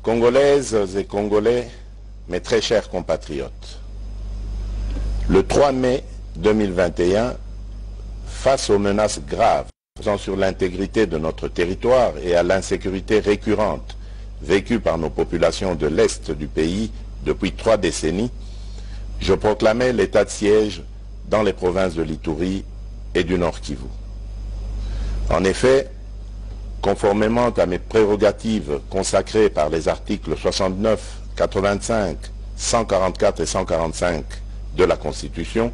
Congolaises et Congolais, mes très chers compatriotes, le 3 mai 2021, face aux menaces graves pesant sur l'intégrité de notre territoire et à l'insécurité récurrente vécue par nos populations de l'Est du pays depuis 3 décennies, je proclamais l'état de siège dans les provinces de l'Ituri et du Nord Kivu. En effet, conformément à mes prérogatives consacrées par les articles 69, 85, 144 et 145 de la Constitution,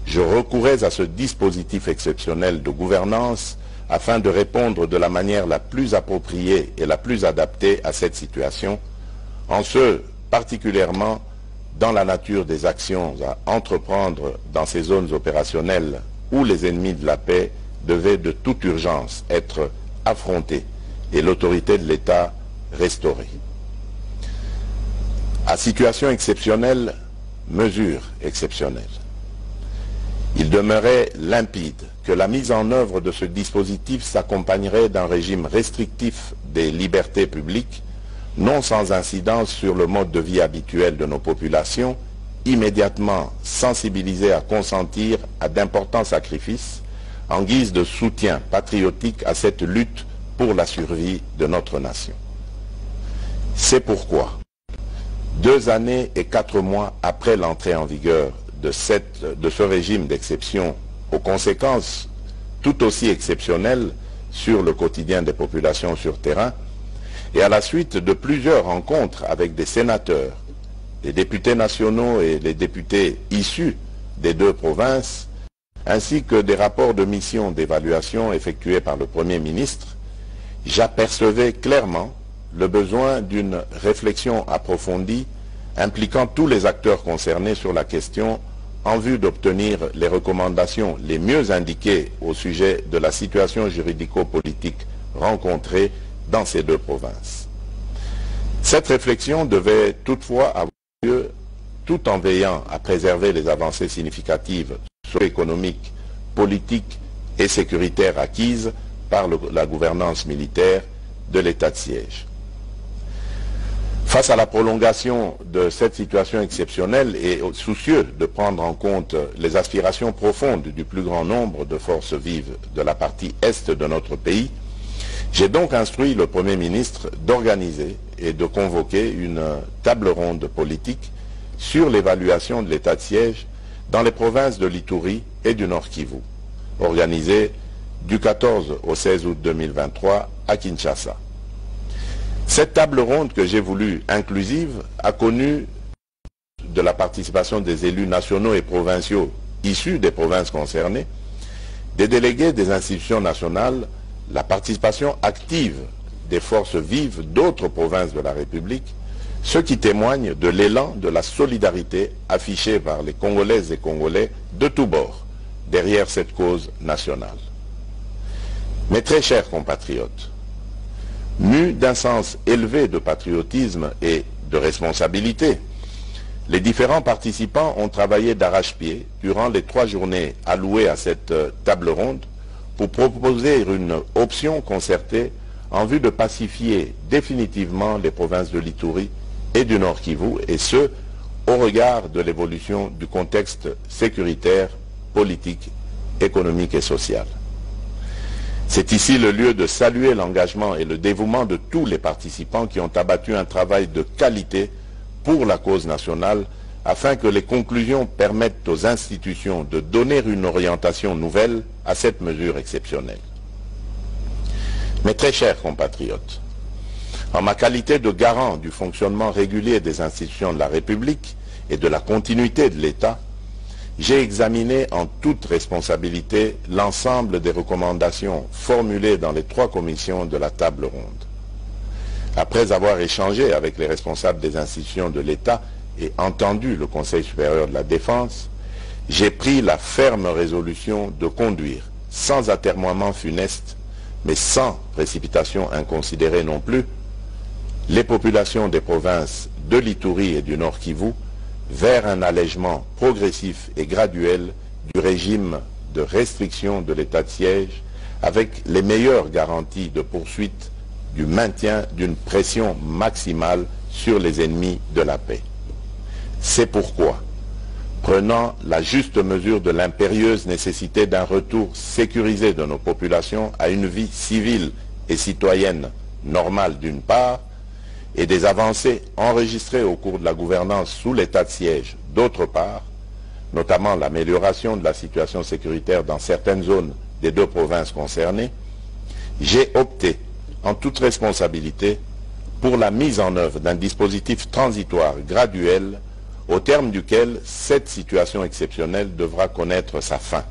je recourais à ce dispositif exceptionnel de gouvernance afin de répondre de la manière la plus appropriée et la plus adaptée à cette situation, en ce particulièrement dans la nature des actions à entreprendre dans ces zones opérationnelles où les ennemis de la paix devaient de toute urgence être affrontés et l'autorité de l'État restaurée. À situation exceptionnelle, mesure exceptionnelle. Il demeurait limpide que la mise en œuvre de ce dispositif s'accompagnerait d'un régime restrictif des libertés publiques, non sans incidence sur le mode de vie habituel de nos populations, immédiatement sensibilisées à consentir à d'importants sacrifices en guise de soutien patriotique à cette lutte pour la survie de notre nation. C'est pourquoi, 2 années et 4 mois après l'entrée en vigueur de ce régime d'exception, aux conséquences tout aussi exceptionnelles sur le quotidien des populations sur terrain, et à la suite de plusieurs rencontres avec des sénateurs, des députés nationaux et les députés issus des 2 provinces, ainsi que des rapports de mission d'évaluation effectués par le Premier ministre, j'apercevais clairement le besoin d'une réflexion approfondie impliquant tous les acteurs concernés sur la question en vue d'obtenir les recommandations les mieux indiquées au sujet de la situation juridico-politique rencontrée dans ces 2 provinces. Cette réflexion devait toutefois avoir lieu tout en veillant à préserver les avancées significatives socio-économiques, politiques et sécuritaires acquises par la gouvernance militaire de l'état de siège. Face à la prolongation de cette situation exceptionnelle et soucieux de prendre en compte les aspirations profondes du plus grand nombre de forces vives de la partie est de notre pays, j'ai donc instruit le Premier ministre d'organiser et de convoquer une table ronde politique sur l'évaluation de l'état de siège dans les provinces de l'Ituri et du Nord Kivu, organisée du 14 au 16 août 2023 à Kinshasa. Cette table ronde que j'ai voulu inclusive a connu de la participation des élus nationaux et provinciaux issus des provinces concernées, des délégués des institutions nationales, la participation active des forces vives d'autres provinces de la République, ce qui témoigne de l'élan de la solidarité affichée par les Congolaises et Congolais de tous bords derrière cette cause nationale. Mes très chers compatriotes, mus d'un sens élevé de patriotisme et de responsabilité, les différents participants ont travaillé d'arrache-pied durant les 3 journées allouées à cette table ronde pour proposer une option concertée en vue de pacifier définitivement les provinces de l'Ituri et du Nord Kivu, et ce, au regard de l'évolution du contexte sécuritaire, politique, économique et social. C'est ici le lieu de saluer l'engagement et le dévouement de tous les participants qui ont abattu un travail de qualité pour la cause nationale afin que les conclusions permettent aux institutions de donner une orientation nouvelle à cette mesure exceptionnelle. Mes très chers compatriotes, en ma qualité de garant du fonctionnement régulier des institutions de la République et de la continuité de l'État, j'ai examiné en toute responsabilité l'ensemble des recommandations formulées dans les 3 commissions de la table ronde. Après avoir échangé avec les responsables des institutions de l'État et entendu le Conseil supérieur de la Défense, j'ai pris la ferme résolution de conduire, sans atermoiement funeste, mais sans précipitation inconsidérée non plus, les populations des provinces de l'Ituri et du Nord Kivu vers un allègement progressif et graduel du régime de restriction de l'état de siège avec les meilleures garanties de poursuite du maintien d'une pression maximale sur les ennemis de la paix. C'est pourquoi, prenant la juste mesure de l'impérieuse nécessité d'un retour sécurisé de nos populations à une vie civile et citoyenne normale d'une part, et des avancées enregistrées au cours de la gouvernance sous l'état de siège d'autre part, notamment l'amélioration de la situation sécuritaire dans certaines zones des deux provinces concernées, j'ai opté, en toute responsabilité, pour la mise en œuvre d'un dispositif transitoire graduel au terme duquel cette situation exceptionnelle devra connaître sa fin.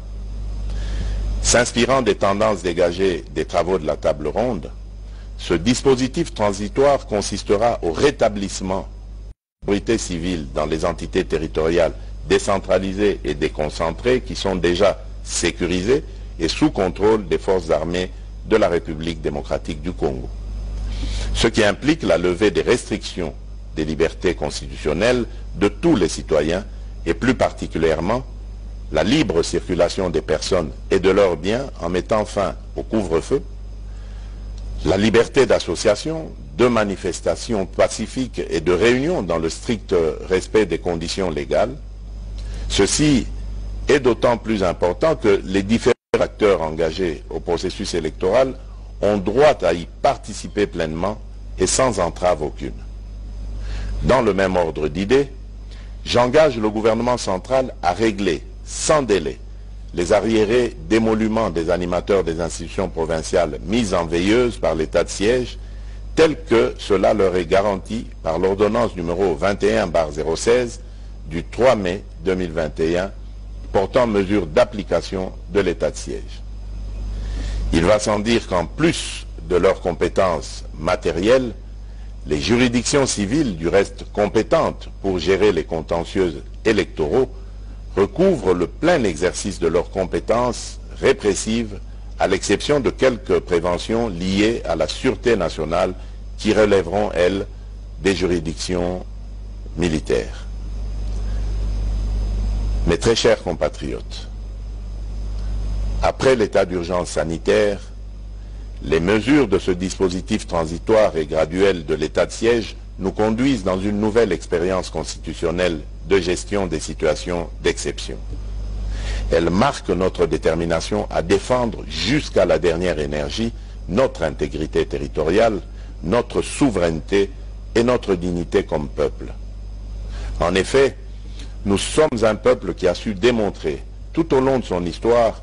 S'inspirant des tendances dégagées des travaux de la table ronde, ce dispositif transitoire consistera au rétablissement de l'autorité civile dans les entités territoriales décentralisées et déconcentrées qui sont déjà sécurisées et sous contrôle des forces armées de la République démocratique du Congo. Ce qui implique la levée des restrictions des libertés constitutionnelles de tous les citoyens et plus particulièrement la libre circulation des personnes et de leurs biens en mettant fin au couvre-feu, la liberté d'association, de manifestation pacifique et de réunion dans le strict respect des conditions légales. Ceci est d'autant plus important que les différents acteurs engagés au processus électoral ont droit à y participer pleinement et sans entrave aucune. Dans le même ordre d'idées, j'engage le gouvernement central à régler sans délai les arriérés d'émoluments des animateurs des institutions provinciales mises en veilleuse par l'état de siège, tel que cela leur est garanti par l'ordonnance numéro 21/016 du 3 mai 2021 portant mesures d'application de l'état de siège. Il va sans dire qu'en plus de leurs compétences matérielles, les juridictions civiles, du reste compétentes pour gérer les contentieux électoraux, recouvrent le plein exercice de leurs compétences répressives, à l'exception de quelques préventions liées à la sûreté nationale qui relèveront, elles, des juridictions militaires. Mes très chers compatriotes, après l'état d'urgence sanitaire, les mesures de ce dispositif transitoire et graduel de l'état de siège nous conduisent dans une nouvelle expérience constitutionnelle de gestion des situations d'exception. Elles marquent notre détermination à défendre jusqu'à la dernière énergie notre intégrité territoriale, notre souveraineté et notre dignité comme peuple. En effet, nous sommes un peuple qui a su démontrer, tout au long de son histoire,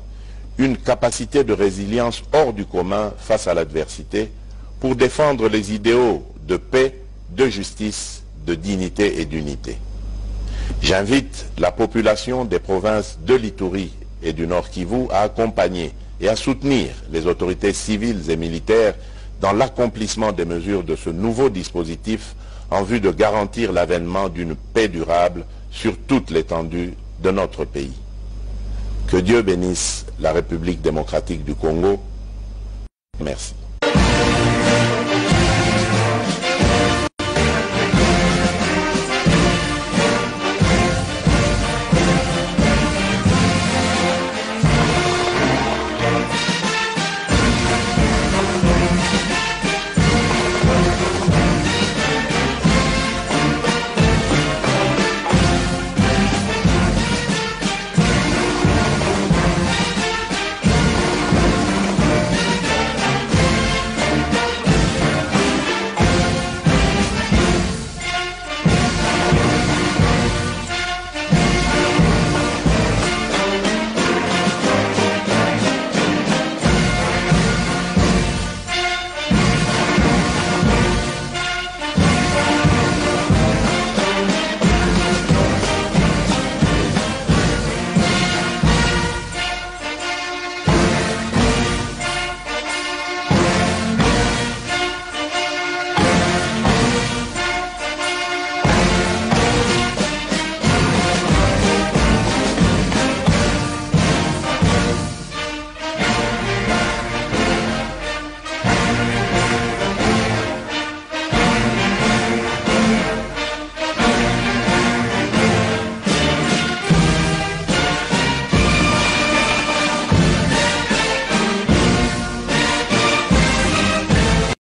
une capacité de résilience hors du commun face à l'adversité pour défendre les idéaux de paix, de justice, de dignité et d'unité. J'invite la population des provinces de l'Ituri et du Nord Kivu à accompagner et à soutenir les autorités civiles et militaires dans l'accomplissement des mesures de ce nouveau dispositif en vue de garantir l'avènement d'une paix durable sur toute l'étendue de notre pays. Que Dieu bénisse la République démocratique du Congo. Merci.